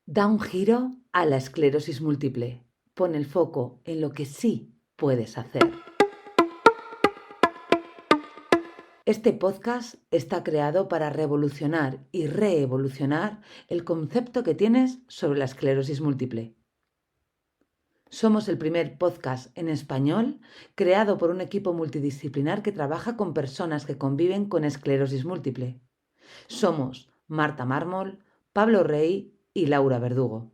Da un giro a la esclerosis múltiple. Pon el foco en lo que sí puedes hacer. Este podcast está creado para revolucionar y reevolucionar el concepto que tienes sobre la esclerosis múltiple. Somos el primer podcast en español creado por un equipo multidisciplinar que trabaja con personas que conviven con esclerosis múltiple. Somos Marta Mármol, Pablo Rey y Laura Verdugo.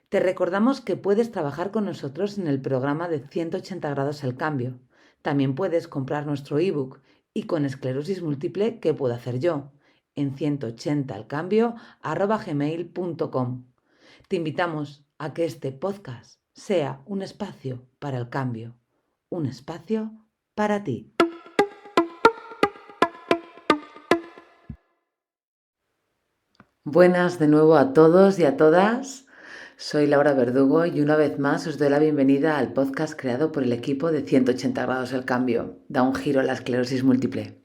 Te recordamos que puedes trabajar con nosotros en el programa de 180 grados al cambio. También puedes comprar nuestro ebook y con esclerosis múltiple, ¿qué puedo hacer yo? En 180alcambio@gmail.com. Te invitamos a que este podcast sea un espacio para el cambio, un espacio para ti. Buenas de nuevo a todos y a todas. Soy Laura Verdugo y una vez más os doy la bienvenida al podcast creado por el equipo de 180 grados al cambio. Da un giro a la esclerosis múltiple.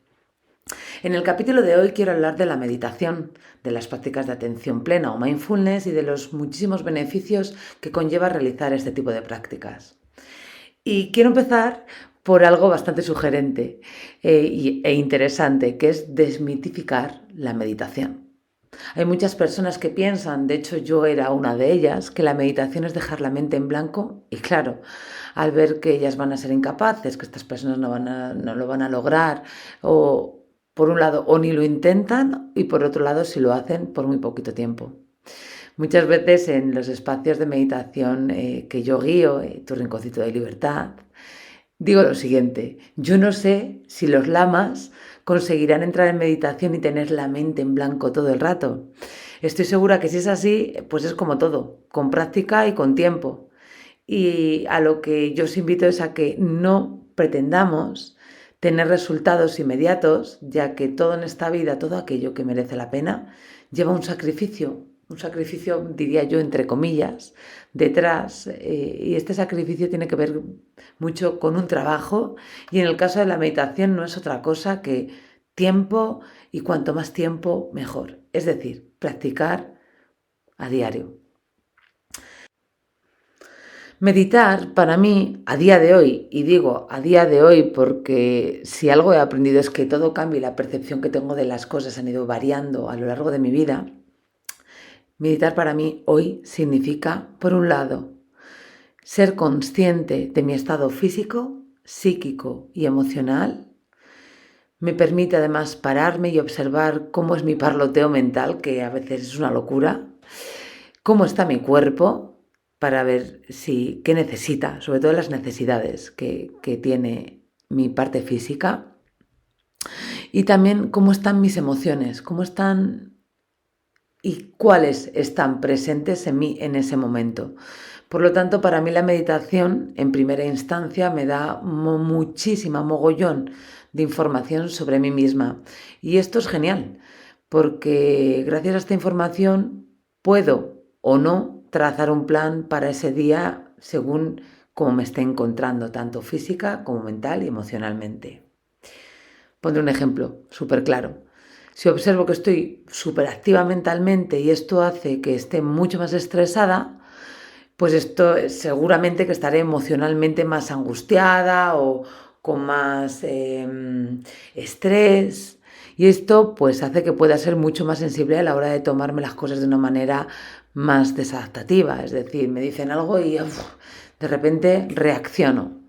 En el capítulo de hoy quiero hablar de la meditación, de las prácticas de atención plena o mindfulness y de los muchísimos beneficios que conlleva realizar este tipo de prácticas. Y quiero empezar por algo bastante sugerente e interesante, que es desmitificar la meditación. Hay muchas personas que piensan, de hecho yo era una de ellas, que la meditación es dejar la mente en blanco y claro, al ver que ellas van a ser incapaces, que estas personas no lo van a lograr, o por un lado o ni lo intentan y por otro lado si lo hacen por muy poquito tiempo. Muchas veces en los espacios de meditación que yo guío, Tu Rinconcito de Libertad, digo lo siguiente: yo no sé si los lamas conseguirán entrar en meditación y tener la mente en blanco todo el rato. Estoy segura que si es así, pues es como todo, con práctica y con tiempo. Y a lo que yo os invito es a que no pretendamos tener resultados inmediatos, ya que todo en esta vida, todo aquello que merece la pena, lleva un sacrificio, diría yo, entre comillas, detrás, y este sacrificio tiene que ver mucho con un trabajo, y en el caso de la meditación no es otra cosa que tiempo, y cuanto más tiempo, mejor. Es decir, practicar a diario. Meditar para mí a día de hoy, y digo a día de hoy porque si algo he aprendido es que todo cambia y la percepción que tengo de las cosas han ido variando a lo largo de mi vida. Meditar para mí hoy significa, por un lado, ser consciente de mi estado físico, psíquico y emocional. Me permite además pararme y observar cómo es mi parloteo mental, que a veces es una locura, cómo está mi cuerpo, para ver qué necesita, sobre todo las necesidades que tiene mi parte física, y también cómo están mis emociones, cómo están y cuáles están presentes en mí en ese momento. Por lo tanto, para mí la meditación en primera instancia me da muchísima mogollón de información sobre mí misma. Y esto es genial, porque gracias a esta información puedo o no trazar un plan para ese día según cómo me esté encontrando, tanto física como mental y emocionalmente. Pondré un ejemplo súper claro. Si observo que estoy súper activa mentalmente y esto hace que esté mucho más estresada, pues esto seguramente que estaré emocionalmente más angustiada o con más estrés. Y esto pues hace que pueda ser mucho más sensible a la hora de tomarme las cosas de una manera más desadaptativa. Es decir, me dicen algo y de repente reacciono.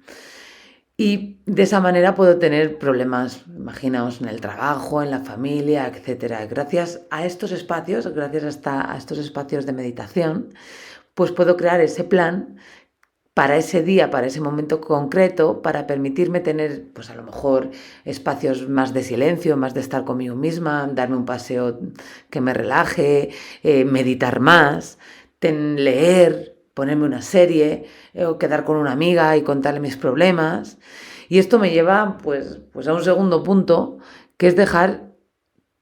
Y de esa manera puedo tener problemas, imaginaos, en el trabajo, en la familia, etc. Gracias a estos espacios, gracias a estos espacios de meditación, pues puedo crear ese plan para ese día, para ese momento concreto, para permitirme tener, pues a lo mejor, espacios más de silencio, más de estar conmigo misma, darme un paseo que me relaje, meditar más, leer, ponerme una serie, o quedar con una amiga y contarle mis problemas. Y esto me lleva pues a un segundo punto, que es dejar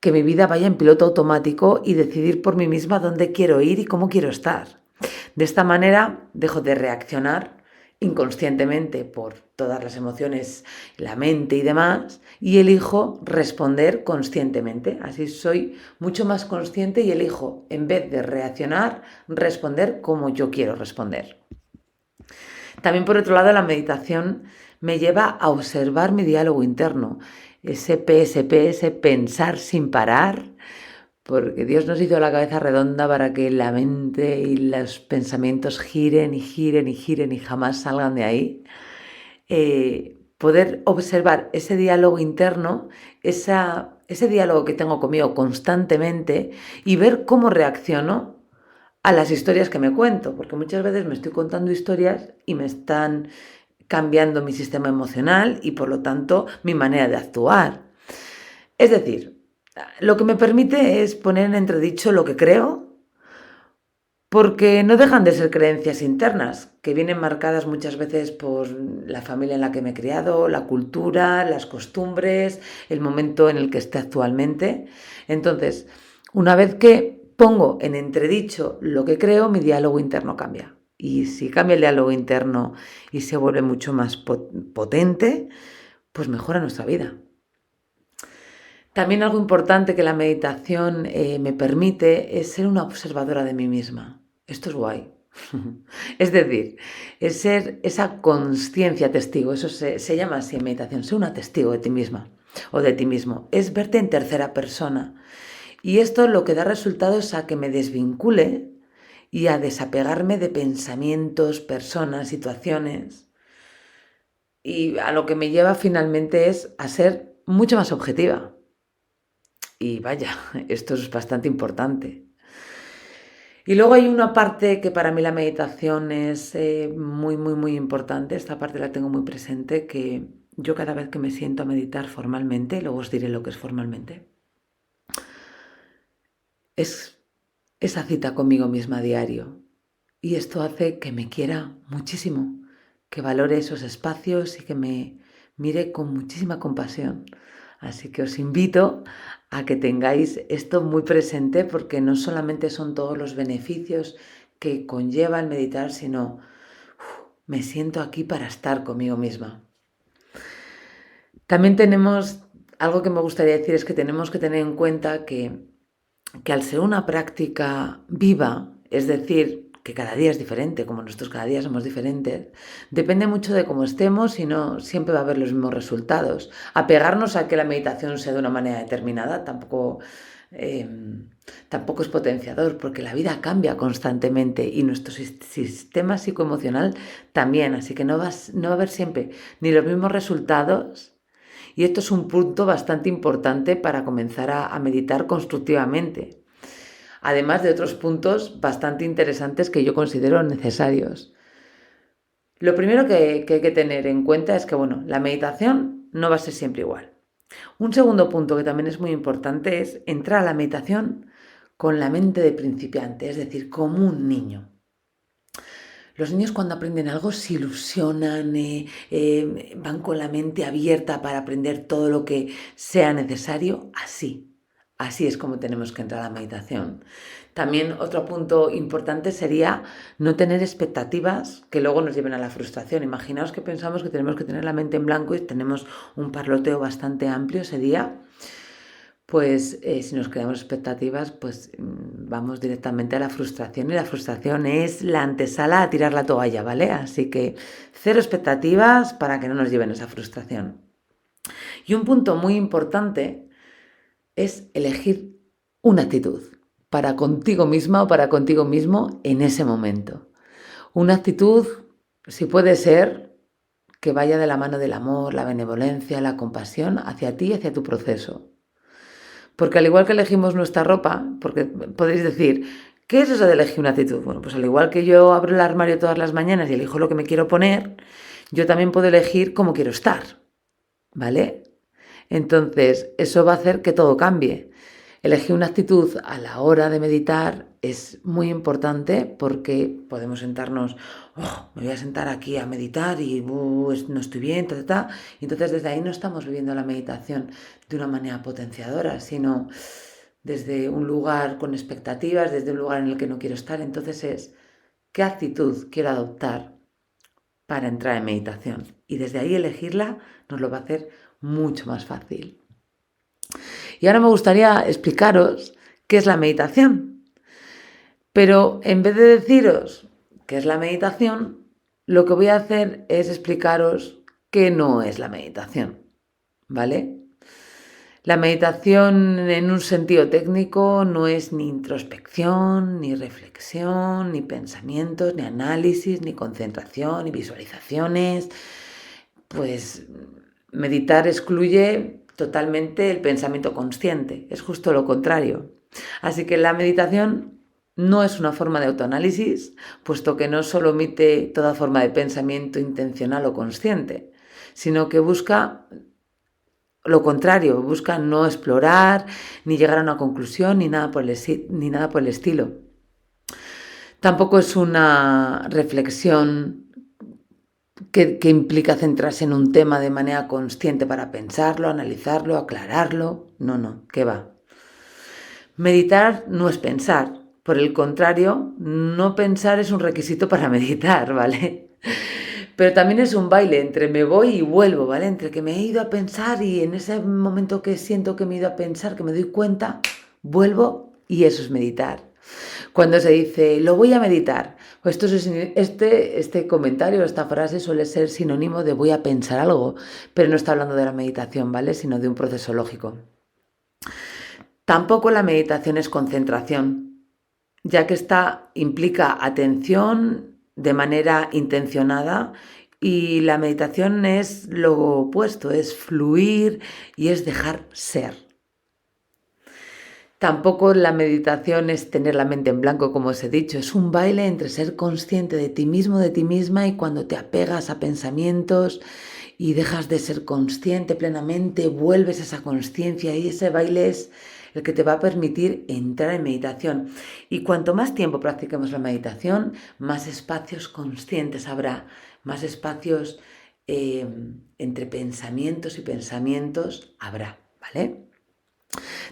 que mi vida vaya en piloto automático y decidir por mí misma dónde quiero ir y cómo quiero estar. De esta manera dejo de reaccionar inconscientemente por todas las emociones, la mente y demás, y elijo responder conscientemente. Así soy mucho más consciente y elijo, en vez de reaccionar, responder como yo quiero responder. También, por otro lado, la meditación me lleva a observar mi diálogo interno, ese PSP, ese pensar sin parar, porque Dios nos hizo la cabeza redonda para que la mente y los pensamientos giren y giren y giren y jamás salgan de ahí. Poder observar ese diálogo interno, ese diálogo que tengo conmigo constantemente y ver cómo reacciono a las historias que me cuento, porque muchas veces me estoy contando historias y me están cambiando mi sistema emocional y por lo tanto mi manera de actuar. Es decir, lo que me permite es poner en entredicho lo que creo, porque no dejan de ser creencias internas, que vienen marcadas muchas veces por la familia en la que me he criado, la cultura, las costumbres, el momento en el que esté actualmente. Entonces, una vez que pongo en entredicho lo que creo, mi diálogo interno cambia. Y si cambia el diálogo interno y se vuelve mucho más potente, pues mejora nuestra vida. También algo importante que la meditación me permite es ser una observadora de mí misma. Esto es guay. Es decir, es ser esa conciencia testigo, eso se llama así en meditación, ser una testigo de ti misma o de ti mismo. Es verte en tercera persona. Y esto lo que da resultado es a que me desvincule y a desapegarme de pensamientos, personas, situaciones. Y a lo que me lleva finalmente es a ser mucho más objetiva. Y vaya, esto es bastante importante. Y luego hay una parte que para mí la meditación es muy, muy, muy importante. Esta parte la tengo muy presente, que yo cada vez que me siento a meditar formalmente, luego os diré lo que es formalmente, es esa cita conmigo misma a diario. Y esto hace que me quiera muchísimo, que valore esos espacios y que me mire con muchísima compasión. Así que os invito a que tengáis esto muy presente, porque no solamente son todos los beneficios que conlleva el meditar, sino me siento aquí para estar conmigo misma. También tenemos, algo que me gustaría decir es que tenemos que tener en cuenta que al ser una práctica viva, es decir, que cada día es diferente, como nosotros cada día somos diferentes, depende mucho de cómo estemos y no siempre va a haber los mismos resultados. Apegarnos a que la meditación sea de una manera determinada tampoco es potenciador, porque la vida cambia constantemente y nuestro sistema psicoemocional también, así que no va a haber siempre ni los mismos resultados. Y esto es un punto bastante importante para comenzar a meditar constructivamente, además de otros puntos bastante interesantes que yo considero necesarios. Lo primero que hay que tener en cuenta es que, bueno, la meditación no va a ser siempre igual. Un segundo punto que también es muy importante es entrar a la meditación con la mente de principiante, es decir, como un niño. Los niños cuando aprenden algo se ilusionan, van con la mente abierta para aprender todo lo que sea necesario. Así es como tenemos que entrar a la meditación. También otro punto importante sería no tener expectativas que luego nos lleven a la frustración. Imaginaos que pensamos que tenemos que tener la mente en blanco y tenemos un parloteo bastante amplio ese día. Pues si nos creamos expectativas, pues vamos directamente a la frustración, y la frustración es la antesala a tirar la toalla, ¿vale? Así que cero expectativas para que no nos lleven a esa frustración. Y un punto muy importante es elegir una actitud para contigo misma o para contigo mismo en ese momento. Una actitud, si puede ser, que vaya de la mano del amor, la benevolencia, la compasión hacia ti y hacia tu proceso. Porque al igual que elegimos nuestra ropa, porque podéis decir, ¿qué es eso de elegir una actitud? Bueno, pues al igual que yo abro el armario todas las mañanas y elijo lo que me quiero poner, yo también puedo elegir cómo quiero estar, ¿vale? Entonces, eso va a hacer que todo cambie. Elegir una actitud a la hora de meditar es muy importante, porque podemos sentarnos, me voy a sentar aquí a meditar y no estoy bien, y entonces desde ahí no estamos viviendo la meditación de una manera potenciadora, sino desde un lugar con expectativas, desde un lugar en el que no quiero estar. Entonces es, ¿qué actitud quiero adoptar para entrar en meditación. Y desde ahí elegirla nos lo va a hacer mucho más fácil. Y ahora me gustaría explicaros qué es la meditación. Pero en vez de deciros qué es la meditación, lo que voy a hacer es explicaros qué no es la meditación, ¿vale? La meditación en un sentido técnico no es ni introspección, ni reflexión, ni pensamientos, ni análisis, ni concentración, ni visualizaciones. Pues meditar excluye totalmente el pensamiento consciente, es justo lo contrario. Así que la meditación no es una forma de autoanálisis, puesto que no solo omite toda forma de pensamiento intencional o consciente, sino que busca lo contrario, busca no explorar, ni llegar a una conclusión, ni nada por el estilo. Tampoco es una reflexión que implica centrarse en un tema de manera consciente para pensarlo, analizarlo, aclararlo. No, ¿qué va? Meditar no es pensar. Por el contrario, no pensar es un requisito para meditar, ¿vale? Pero también es un baile entre me voy y vuelvo, ¿vale? Entre que me he ido a pensar y en ese momento que siento que me he ido a pensar, que me doy cuenta, vuelvo y eso es meditar. Cuando se dice, lo voy a meditar, pues este comentario, esta frase suele ser sinónimo de voy a pensar algo, pero no está hablando de la meditación, ¿vale? Sino de un proceso lógico. Tampoco la meditación es concentración, ya que esta implica atención de manera intencionada y la meditación es lo opuesto, es fluir y es dejar ser. Tampoco la meditación es tener la mente en blanco, como os he dicho, es un baile entre ser consciente de ti mismo, de ti misma, y cuando te apegas a pensamientos y dejas de ser consciente plenamente, vuelves a esa consciencia y ese baile es el que te va a permitir entrar en meditación. Y cuanto más tiempo practiquemos la meditación, más espacios conscientes habrá, más espacios entre pensamientos y pensamientos habrá, ¿vale?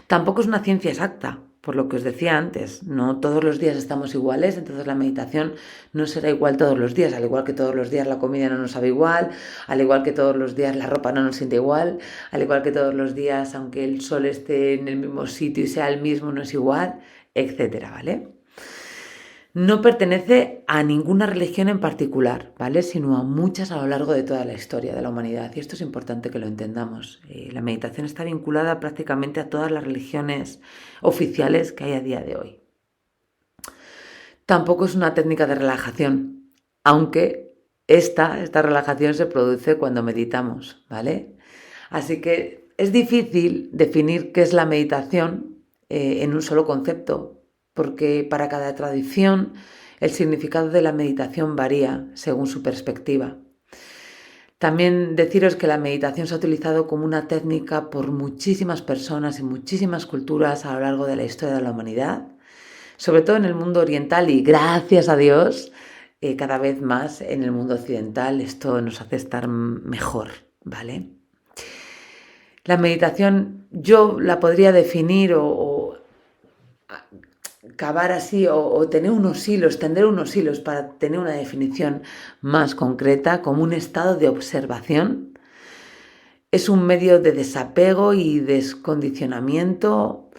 Tampoco es una ciencia exacta, por lo que os decía antes, no todos los días estamos iguales, entonces la meditación no será igual todos los días, al igual que todos los días la comida no nos sabe igual, al igual que todos los días la ropa no nos siente igual, al igual que todos los días, aunque el sol esté en el mismo sitio y sea el mismo, no es igual, etcétera, ¿vale? No pertenece a ninguna religión en particular, ¿vale? Sino a muchas a lo largo de toda la historia de la humanidad. Y esto es importante que lo entendamos. La meditación está vinculada prácticamente a todas las religiones oficiales que hay a día de hoy. Tampoco es una técnica de relajación, aunque esta relajación se produce cuando meditamos, ¿vale? Así que es difícil definir qué es la meditación en un solo concepto, porque para cada tradición el significado de la meditación varía según su perspectiva. También deciros que la meditación se ha utilizado como una técnica por muchísimas personas y muchísimas culturas a lo largo de la historia de la humanidad, sobre todo en el mundo oriental y gracias a Dios cada vez más en el mundo occidental. Esto nos hace estar mejor, ¿vale? La meditación yo la podría definir o cavar así o tener unos hilos, tender unos hilos para tener una definición más concreta como un estado de observación. Es un medio de desapego y descondicionamiento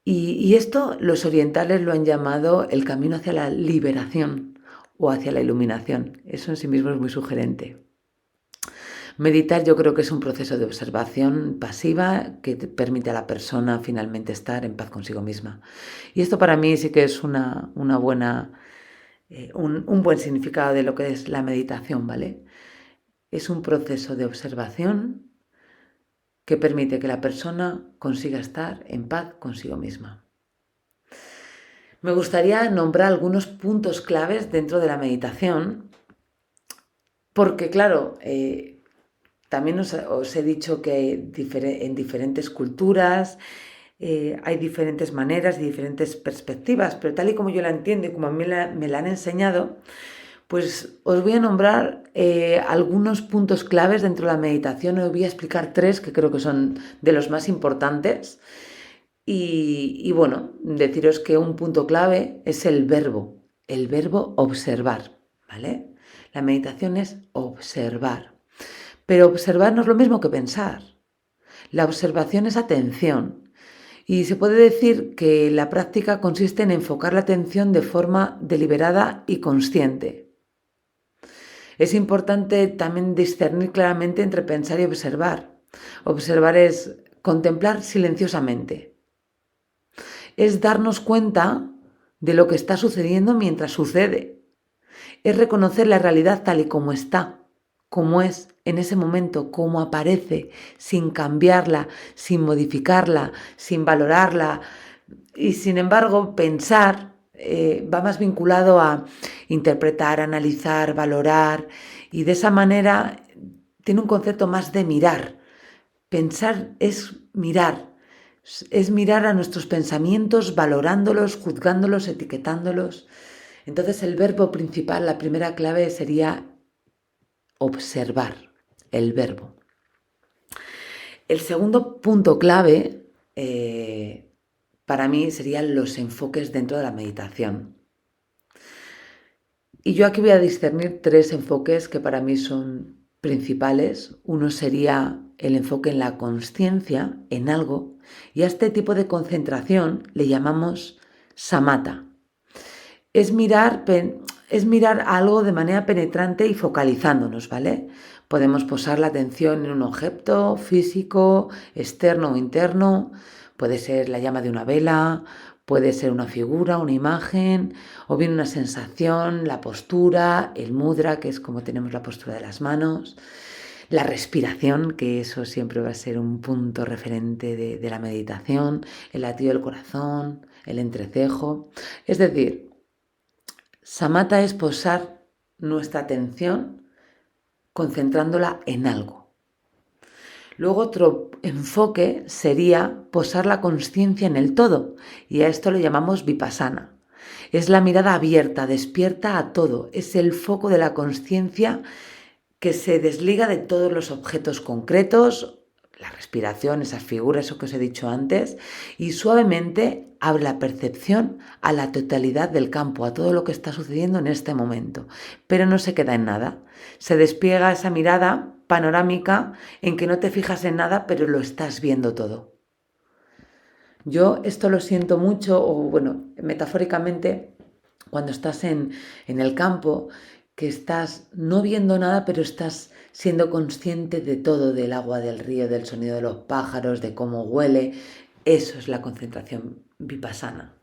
y esto los orientales lo han llamado el camino hacia la liberación o hacia la iluminación. Eso en sí mismo es muy sugerente. Meditar yo creo que es un proceso de observación pasiva que permite a la persona finalmente estar en paz consigo misma. Y esto para mí sí que es un buen significado de lo que es la meditación, ¿vale? Es un proceso de observación que permite que la persona consiga estar en paz consigo misma. Me gustaría nombrar algunos puntos claves dentro de la meditación, porque claro, también os he dicho que en diferentes culturas hay diferentes maneras y diferentes perspectivas, pero tal y como yo la entiendo y como a mí me la han enseñado, pues os voy a nombrar algunos puntos claves dentro de la meditación. Os voy a explicar 3 que creo que son de los más importantes. Y bueno, deciros que un punto clave es el verbo observar, ¿vale? La meditación es observar. Pero observar no es lo mismo que pensar. La observación es atención. Y se puede decir que la práctica consiste en enfocar la atención de forma deliberada y consciente. Es importante también discernir claramente entre pensar y observar. Observar es contemplar silenciosamente. Es darnos cuenta de lo que está sucediendo mientras sucede. Es reconocer la realidad tal y como está, como es en ese momento, como aparece, sin cambiarla, sin modificarla, sin valorarla. Y sin embargo, pensar va más vinculado a interpretar, analizar, valorar, y de esa manera tiene un concepto más de mirar. Pensar es mirar a nuestros pensamientos, valorándolos, juzgándolos, etiquetándolos. Entonces el verbo principal, la primera clave sería observar, el verbo. El segundo punto clave para mí serían los enfoques dentro de la meditación. Y yo aquí voy a discernir 3 enfoques que para mí son principales. Uno sería el enfoque en la consciencia, en algo, y a este tipo de concentración le llamamos samatha. Es mirar algo de manera penetrante y focalizándonos, ¿vale? Podemos posar la atención en un objeto físico, externo o interno, puede ser la llama de una vela, puede ser una figura, una imagen, o bien una sensación, la postura, el mudra, que es como tenemos la postura de las manos, la respiración, que eso siempre va a ser un punto referente de la meditación, el latido del corazón, el entrecejo. Es decir, samatha es posar nuestra atención concentrándola en algo. Luego otro enfoque sería posar la consciencia en el todo, y a esto le llamamos vipassana. Es la mirada abierta, despierta a todo, es el foco de la consciencia que se desliga de todos los objetos concretos, la respiración, esas figuras, eso que os he dicho antes, y suavemente abre la percepción a la totalidad del campo, a todo lo que está sucediendo en este momento. Pero no se queda en nada. Se despliega esa mirada panorámica en que no te fijas en nada, pero lo estás viendo todo. Yo esto lo siento mucho, o bueno, metafóricamente, cuando estás en el campo, que estás no viendo nada, pero estás siendo consciente de todo, del agua del río, del sonido de los pájaros, de cómo huele. Eso es la concentración vipassana.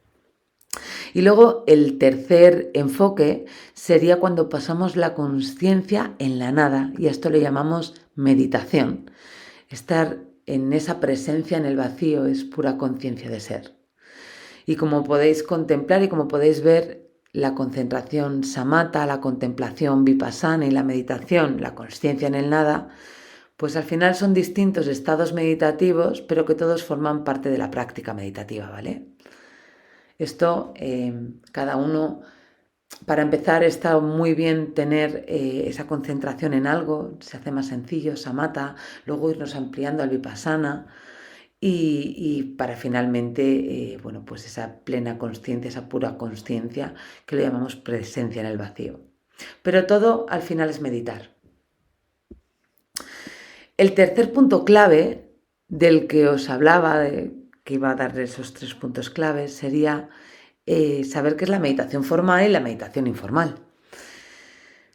Y luego el tercer enfoque sería cuando pasamos la consciencia en la nada, y a esto le llamamos meditación. Estar en esa presencia en el vacío es pura conciencia de ser. Y como podéis contemplar y como podéis ver, la concentración samatha, la contemplación vipassana y la meditación, la consciencia en el nada, pues al final son distintos estados meditativos, pero que todos forman parte de la práctica meditativa, ¿vale? Esto, cada uno, para empezar, está muy bien tener esa concentración en algo, se hace más sencillo, samatha, luego irnos ampliando al vipassana y para finalmente, bueno, pues esa plena consciencia, esa pura consciencia que le llamamos presencia en el vacío. Pero todo al final es meditar. El tercer punto clave del que os hablaba, que iba a dar esos 3 puntos claves, sería saber qué es la meditación formal y la meditación informal.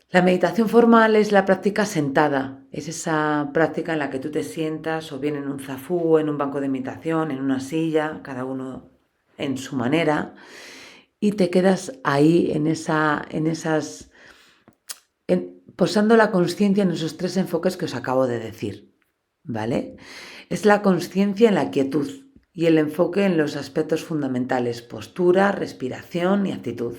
La meditación formal es la práctica sentada, es esa práctica en la que tú te sientas o bien en un zafú, en un banco de meditación, en una silla, cada uno en su manera, y te quedas ahí posando la consciencia en esos 3 enfoques que os acabo de decir, ¿vale? Es la consciencia en la quietud y el enfoque en los aspectos fundamentales, postura, respiración y actitud.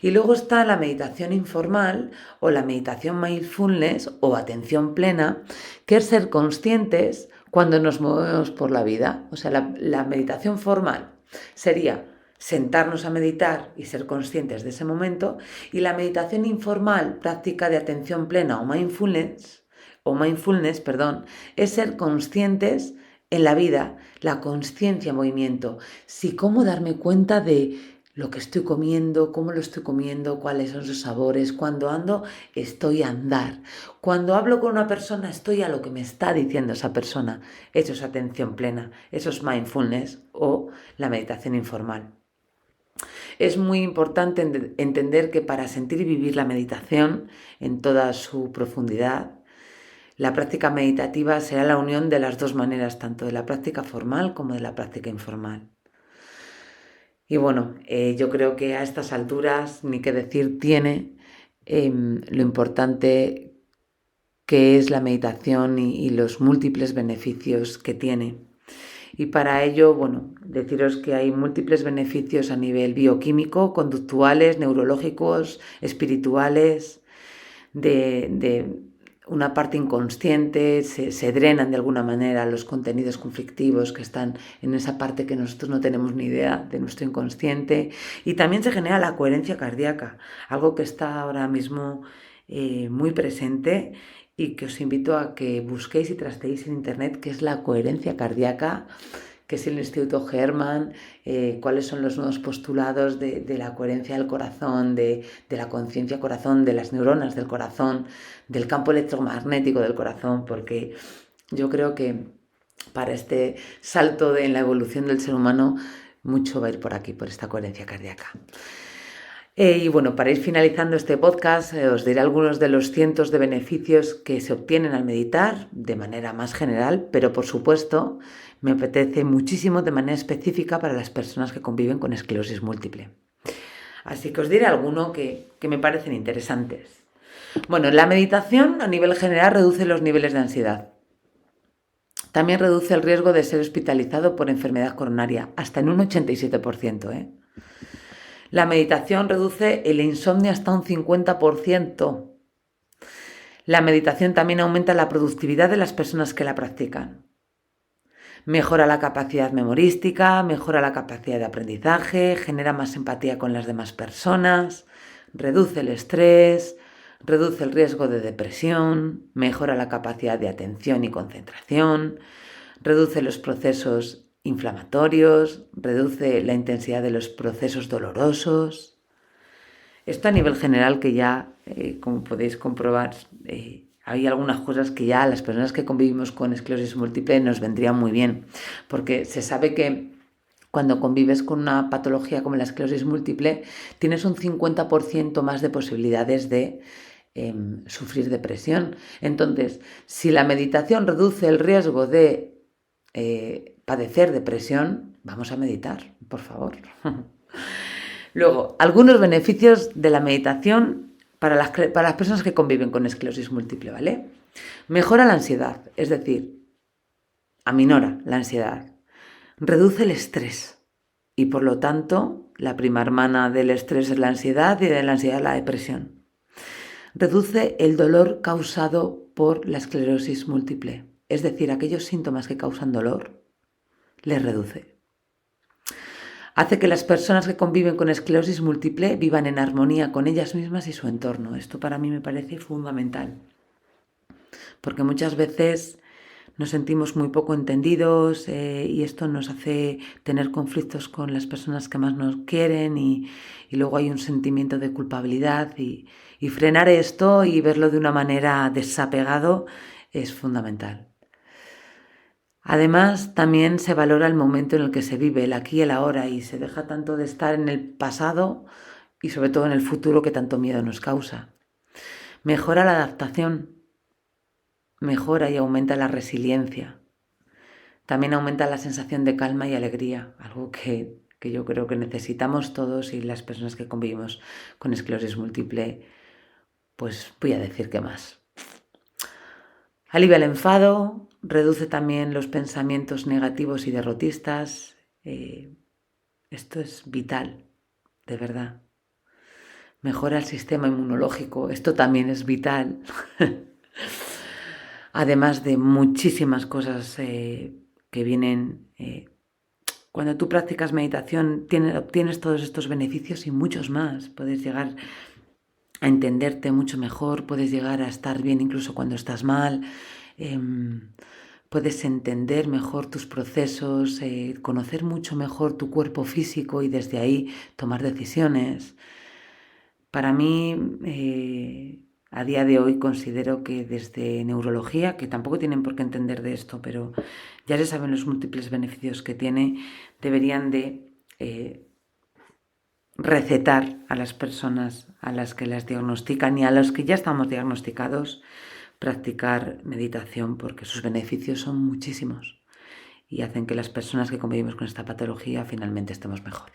Y luego está la meditación informal o la meditación mindfulness o atención plena, que es ser conscientes cuando nos movemos por la vida. O sea, la meditación formal sería sentarnos a meditar y ser conscientes de ese momento, y la meditación informal, práctica de atención plena o mindfulness, es ser conscientes en la vida, la consciencia en movimiento. Sí, cómo darme cuenta de lo que estoy comiendo, cómo lo estoy comiendo, cuáles son sus sabores. Cuando ando, estoy a andar. Cuando hablo con una persona, estoy a lo que me está diciendo esa persona. Eso es atención plena, eso es mindfulness o la meditación informal. Es muy importante entender que para sentir y vivir la meditación en toda su profundidad, la práctica meditativa será la unión de las dos maneras, tanto de la práctica formal como de la práctica informal. Y bueno, yo creo que a estas alturas ni qué decir tiene lo importante que es la meditación y los múltiples beneficios que tiene. Y para ello, bueno, deciros que hay múltiples beneficios a nivel bioquímico, conductuales, neurológicos, espirituales, de una parte inconsciente, se drenan de alguna manera los contenidos conflictivos que están en esa parte que nosotros no tenemos ni idea de nuestro inconsciente, y también se genera la coherencia cardíaca, algo que está ahora mismo muy presente y que os invito a que busquéis y trasteéis en internet qué es la coherencia cardíaca, qué es el Instituto Hermann, cuáles son los nuevos postulados de la coherencia del corazón, de la conciencia corazón, de las neuronas del corazón, del campo electromagnético del corazón, porque yo creo que para este salto en la evolución del ser humano, mucho va a ir por aquí, por esta coherencia cardíaca. Y bueno, para ir finalizando este podcast, os diré algunos de los cientos de beneficios que se obtienen al meditar de manera más general, pero por supuesto me apetece muchísimo de manera específica para las personas que conviven con esclerosis múltiple. Así que os diré algunos que me parecen interesantes. Bueno, la meditación a nivel general reduce los niveles de ansiedad. También reduce el riesgo de ser hospitalizado por enfermedad coronaria, hasta en un 87%. La meditación reduce el insomnio hasta un 50%. La meditación también aumenta la productividad de las personas que la practican. Mejora la capacidad memorística, mejora la capacidad de aprendizaje, genera más empatía con las demás personas, reduce el estrés, reduce el riesgo de depresión, mejora la capacidad de atención y concentración, reduce los procesos inflamatorios, reduce la intensidad de los procesos dolorosos. Esto a nivel general, que ya, como podéis comprobar, hay algunas cosas que ya a las personas que convivimos con esclerosis múltiple nos vendrían muy bien, porque se sabe que cuando convives con una patología como la esclerosis múltiple, tienes un 50% más de posibilidades de sufrir depresión. Entonces, si la meditación reduce el riesgo de padecer depresión, vamos a meditar, por favor. Luego, algunos beneficios de la meditación para las personas que conviven con esclerosis múltiple, ¿vale? Mejora la ansiedad, es decir, aminora la ansiedad. Reduce el estrés y, por lo tanto, la prima hermana del estrés es la ansiedad y de la ansiedad la depresión. Reduce el dolor causado por la esclerosis múltiple, es decir, aquellos síntomas que causan dolor, les reduce. Hace que las personas que conviven con esclerosis múltiple vivan en armonía con ellas mismas y su entorno. Esto para mí me parece fundamental, porque muchas veces nos sentimos muy poco entendidos y esto nos hace tener conflictos con las personas que más nos quieren y luego hay un sentimiento de culpabilidad y frenar esto y verlo de una manera desapegado es fundamental. Además, también se valora el momento en el que se vive, el aquí y el ahora, y se deja tanto de estar en el pasado y sobre todo en el futuro que tanto miedo nos causa. Mejora la adaptación, mejora y aumenta la resiliencia. También aumenta la sensación de calma y alegría, algo que yo creo que necesitamos todos y las personas que convivimos con esclerosis múltiple, pues voy a decir que más. Alivia el enfado, reduce también los pensamientos negativos y derrotistas. Esto es vital, de verdad. Mejora el sistema inmunológico, esto también es vital. Además de muchísimas cosas que vienen. Cuando tú practicas meditación obtienes todos estos beneficios y muchos más. Puedes llegar a entenderte mucho mejor, puedes llegar a estar bien incluso cuando estás mal. puedes entender mejor tus procesos, conocer mucho mejor tu cuerpo físico y desde ahí tomar decisiones. Para mí, a día de hoy considero que desde neurología, que tampoco tienen por qué entender de esto, pero ya se saben los múltiples beneficios que tiene, deberían de recetar a las personas a las que las diagnostican y a los que ya estamos diagnosticados practicar meditación, porque sus beneficios son muchísimos y hacen que las personas que convivimos con esta patología finalmente estemos mejor.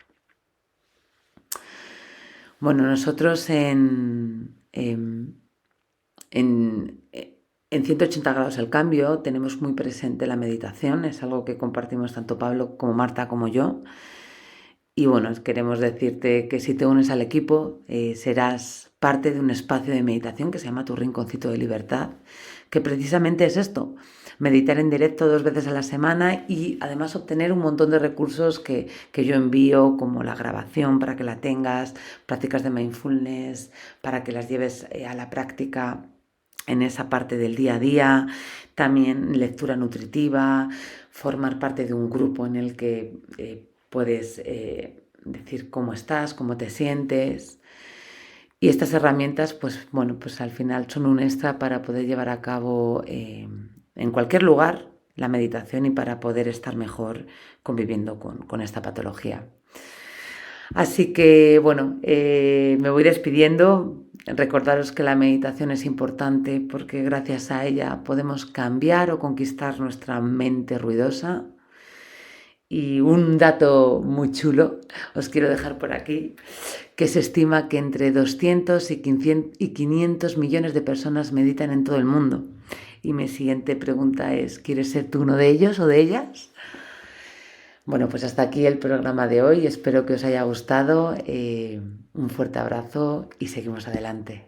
Bueno, nosotros en 180 grados el cambio tenemos muy presente la meditación, es algo que compartimos tanto Pablo como Marta como yo. Y bueno, queremos decirte que si te unes al equipo serás parte de un espacio de meditación que se llama Tu Rinconcito de Libertad, que precisamente es esto, meditar en directo 2 veces a la semana y además obtener un montón de recursos que yo envío, como la grabación para que la tengas, prácticas de mindfulness para que las lleves a la práctica en esa parte del día a día, también lectura nutritiva, formar parte de un grupo en el que puedes decir cómo estás, cómo te sientes. Y estas herramientas, pues al final son un extra para poder llevar a cabo en cualquier lugar la meditación y para poder estar mejor conviviendo con esta patología. Así que me voy despidiendo. Recordaros que la meditación es importante porque gracias a ella podemos cambiar o conquistar nuestra mente ruidosa. Y un dato muy chulo os quiero dejar por aquí, que se estima que entre 200 y 500 millones de personas meditan en todo el mundo. Y mi siguiente pregunta es, ¿quieres ser tú uno de ellos o de ellas? Bueno, pues hasta aquí el programa de hoy. Espero que os haya gustado. Un fuerte abrazo y seguimos adelante.